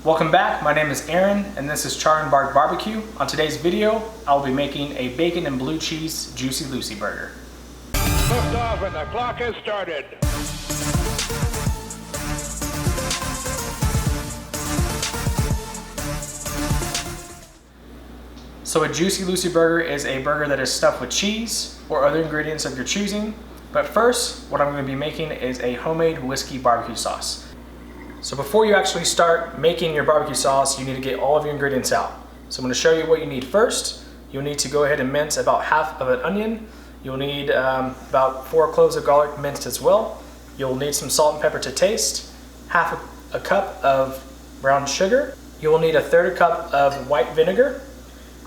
Welcome back, my name is Aaron and this is Char and BBQ. On today's video, I'll be making a bacon and blue cheese Juicy Lucy burger. Lift off and the clock has started. So a Juicy Lucy burger is a burger that is stuffed with cheese or other ingredients of your choosing. But first, what I'm going to be making is a homemade whiskey barbecue sauce. So before you actually start making your barbecue sauce, you need to get all of your ingredients out. So I'm going to show you what you need first. You'll need to go ahead and mince about half of an onion. You'll need about 4 cloves of garlic minced as well. You'll need some salt and pepper to taste, half a cup of brown sugar. You will need a 1/3 cup of white vinegar.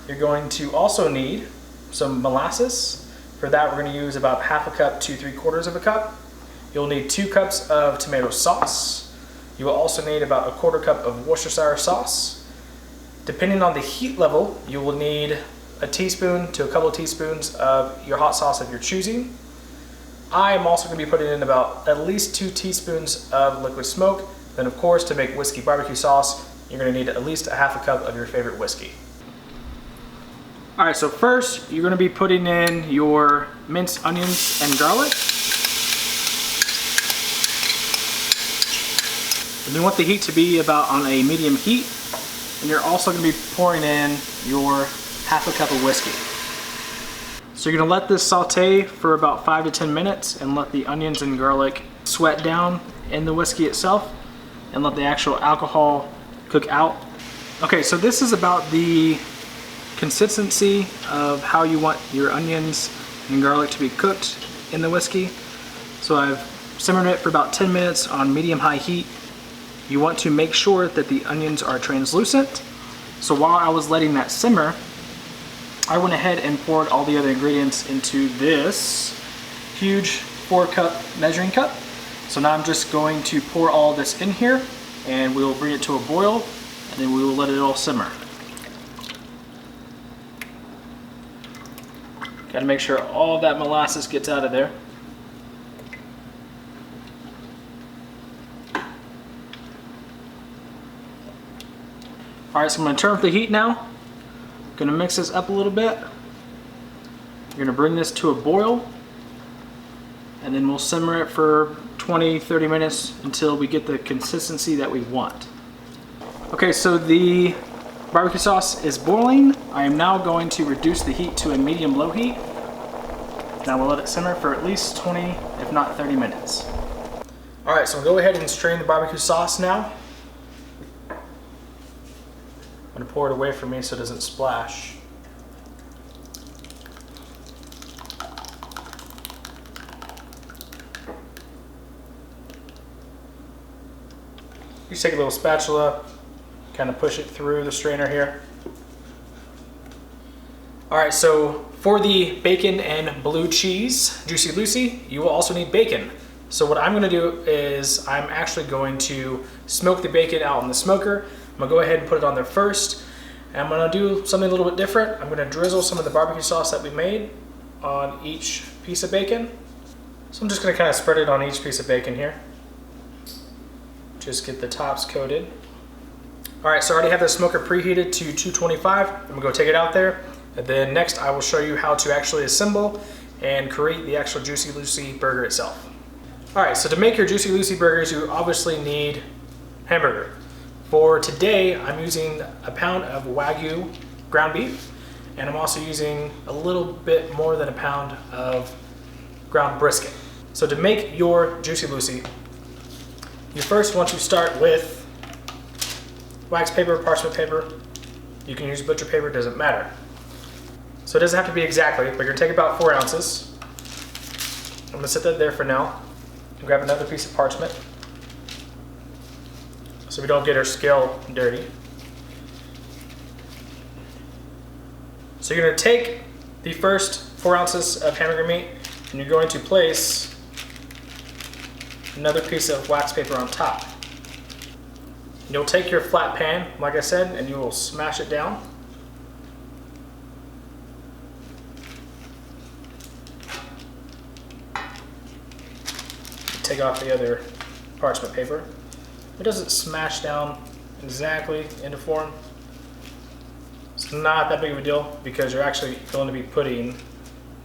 You're going to also need some molasses. For that, we're going to use about half a cup to 3/4 of a cup. You'll need 2 cups of tomato sauce. You will also need about a 1/4 cup of Worcestershire sauce. Depending on the heat level, you will need a teaspoon to a couple of teaspoons of your hot sauce of your choosing. I am also going to be putting in about at least 2 teaspoons of liquid smoke. Then of course, to make whiskey barbecue sauce, you're going to need at least a half a cup of your favorite whiskey. Alright, so first you're going to be putting in your minced onions and garlic. And you want the heat to be about on a medium heat. And you're also going to be pouring in your half a cup of whiskey. So you're going to let this saute for about 5 to 10 minutes and let the onions and garlic sweat down in the whiskey itself and let the actual alcohol cook out. Okay, so this is about the consistency of how you want your onions and garlic to be cooked in the whiskey. So I've simmered it for about 10 minutes on medium-high heat. You want to make sure that the onions are translucent. So while I was letting that simmer, I went ahead and poured all the other ingredients into this huge 4-cup measuring cup. So now I'm just going to pour all this in here and we will bring it to a boil and then we will let it all simmer. Got to make sure all that molasses gets out of there. Alright, so I'm going to turn up the heat now. Going to mix this up a little bit. We're going to bring this to a boil. And then we'll simmer it for 20-30 minutes until we get the consistency that we want. Okay, so the barbecue sauce is boiling. I am now going to reduce the heat to a medium-low heat. Now we'll let it simmer for at least 20, if not 30 minutes. Alright, so we'll go ahead and strain the barbecue sauce now. I'm going to pour it away from me so it doesn't splash. You take a little spatula, kind of push it through the strainer here. Alright, so for the bacon and blue cheese Juicy Lucy, you will also need bacon. So what I'm going to do is I'm actually going to smoke the bacon out in the smoker. I'm going to go ahead and put it on there first. And I'm going to do something a little bit different. I'm going to drizzle some of the barbecue sauce that we made on each piece of bacon. So I'm just going to kind of spread it on each piece of bacon here. Just get the tops coated. Alright, so I already have the smoker preheated to 225. I'm going to go take it out there. And then next I will show you how to actually assemble and create the actual Juicy Lucy burger itself. Alright, so to make your Juicy Lucy burgers, you obviously need hamburger. For today, I'm using a pound of wagyu ground beef, and I'm also using a little bit more than a pound of ground brisket. So to make your Juicy Lucy, you first want to start with wax paper, parchment paper. You can use butcher paper, doesn't matter. So it doesn't have to be exactly, but you're gonna take about 4 ounces. I'm gonna set that there for now. And grab another piece of parchment so we don't get our scale dirty. So you're gonna take the first 4 ounces of hamburger meat and you're going to place another piece of wax paper on top. You'll take your flat pan, like I said, and you will smash it down. Take off the other parchment paper. It doesn't smash down exactly into form. It's not that big of a deal because you're actually going to be putting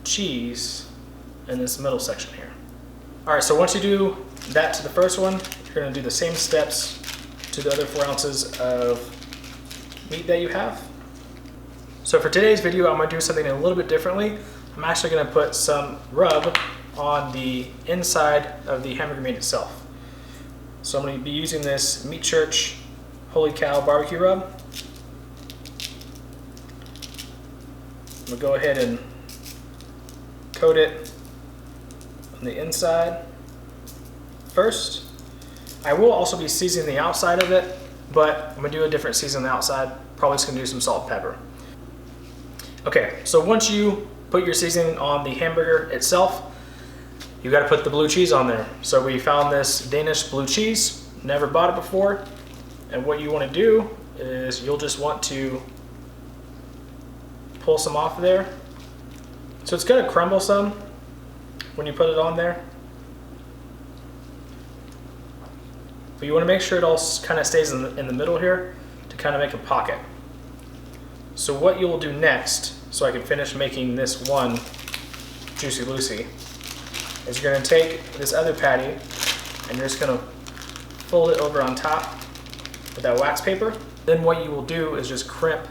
cheese in this middle section here. All right, so once you do that to the first one, you're gonna do the same steps to the other 4 ounces of meat that you have. So for today's video, I'm gonna do something a little bit differently. I'm actually gonna put some rub on the inside of the hamburger meat itself. So I'm gonna be using this Meat Church Holy Cow barbecue rub. I'm gonna go ahead and coat it on the inside first. I will also be seasoning the outside of it, but I'm gonna do a different season on the outside. Probably just gonna do some salt and pepper. Okay, so once you put your seasoning on the hamburger itself, you gotta put the blue cheese on there. So we found this Danish blue cheese, never bought it before. And what you wanna do is you'll just want to pull some off there. So it's gonna crumble some when you put it on there. But you want to make sure it all kind of stays in the middle here to kind of make a pocket. So what you'll do next, so I can finish making this one Juicy Lucy, is you're going to take this other patty and you're just going to fold it over on top with that wax paper. Then what you will do is just crimp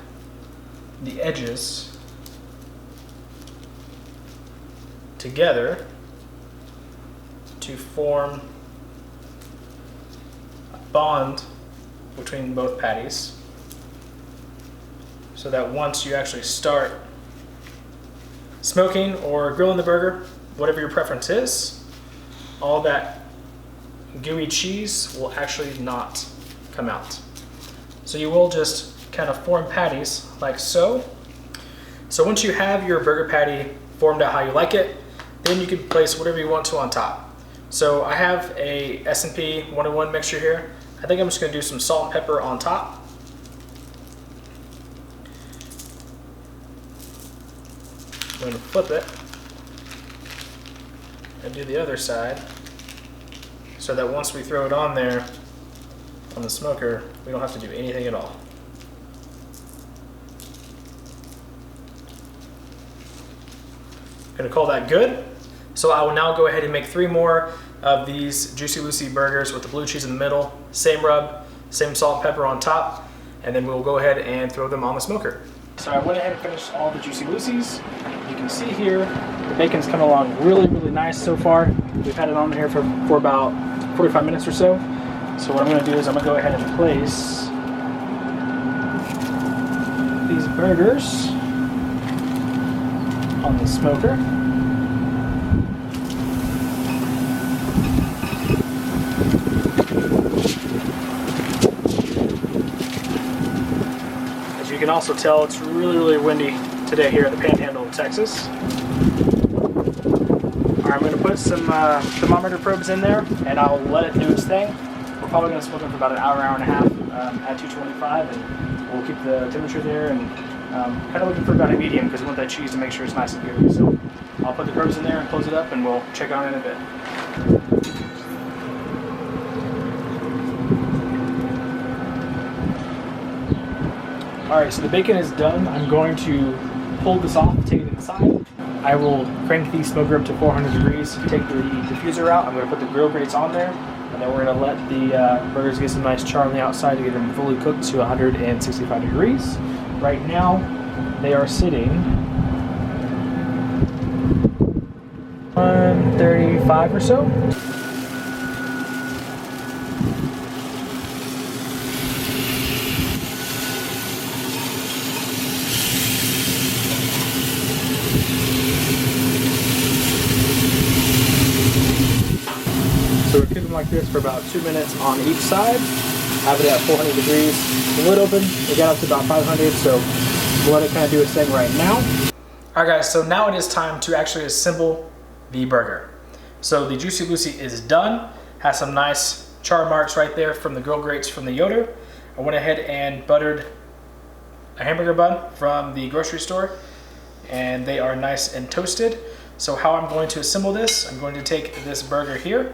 the edges together to form a bond between both patties, so that once you actually start smoking or grilling the burger, whatever your preference is, all that gooey cheese will actually not come out. So you will just kind of form patties like so. So once you have your burger patty formed out how you like it, then you can place whatever you want to on top. So I have a S&P 101 mixture here. I think I'm just gonna do some salt and pepper on top. I'm gonna flip it and do the other side so that once we throw it on there on the smoker, we don't have to do anything at all. Gonna call that good. So I will now go ahead and make 3 more of these Juicy Lucy burgers with the blue cheese in the middle, same rub, same salt and pepper on top, and then we'll go ahead and throw them on the smoker. So I went ahead and finished all the Juicy Lucy's. You can see here, the bacon's coming along really, really nice so far. We've had it on here for about 45 minutes or so. So what I'm gonna do is I'm gonna go ahead and place these burgers on the smoker. As you can also tell, it's really, really windy today here at the Panhandle of Texas. All right, I'm gonna put some thermometer probes in there and I'll let it do its thing. We're probably gonna smoke them for about an hour, hour and a half at 225, and we'll keep the temperature there, and kind of looking for about a medium because we want that cheese to make sure it's nice and gooey. So I'll put the probes in there and close it up and we'll check on it in a bit. All right, so the bacon is done. I'm going to pull this off, take it inside. I will crank the smoker up to 400 degrees, take the diffuser out. I'm gonna put the grill grates on there, and then we're gonna let the burgers get some nice char on the outside to get them fully cooked to 165 degrees. Right now, they are sitting 135 or so. So we keep them like this for about 2 minutes on each side. Have it at 400 degrees. The lid open. We got up to about 500, so we'll let it kind of do its thing right now. All right, guys. So now it is time to actually assemble the burger. So the Juicy Lucy is done. Has some nice char marks right there from the grill grates from the Yoder. I went ahead and buttered a hamburger bun from the grocery store, and they are nice and toasted. So how I'm going to assemble this, I'm going to take this burger here,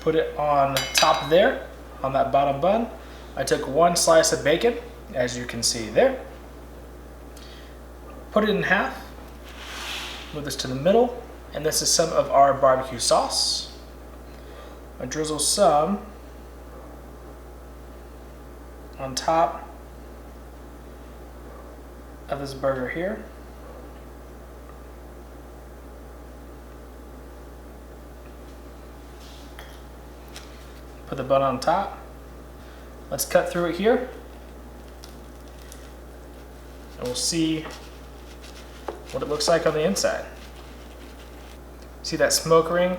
put it on top there, on that bottom bun. I took 1 slice of bacon, as you can see there, put it in half, move this to the middle, and this is some of our barbecue sauce. I drizzle some on top of this burger here. Put the bun on top. Let's cut through it here, and we'll see what it looks like on the inside. See that smoke ring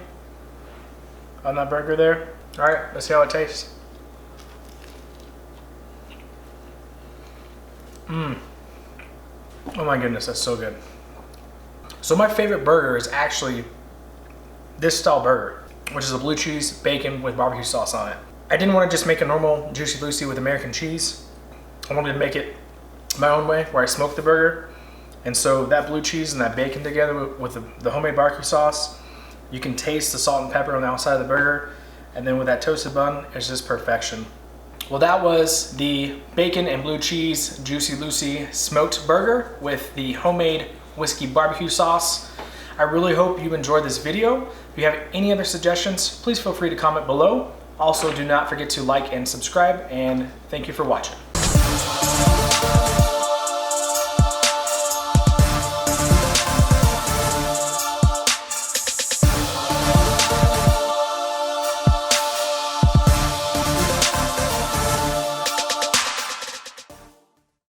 on that burger there? All right, let's see how it tastes. Oh my goodness, that's so good. So my favorite burger is actually this style burger, which is a blue cheese bacon with barbecue sauce on it. I didn't want to just make a normal Juicy Lucy with American cheese. I wanted to make it my own way, where I smoke the burger. And so that blue cheese and that bacon together with the homemade barbecue sauce, you can taste the salt and pepper on the outside of the burger. And then with that toasted bun, it's just perfection. Well, that was the bacon and blue cheese Juicy Lucy smoked burger with the homemade whiskey barbecue sauce. I really hope you enjoyed this video. If you have any other suggestions, please feel free to comment below. Also, do not forget to like and subscribe, and thank you for watching.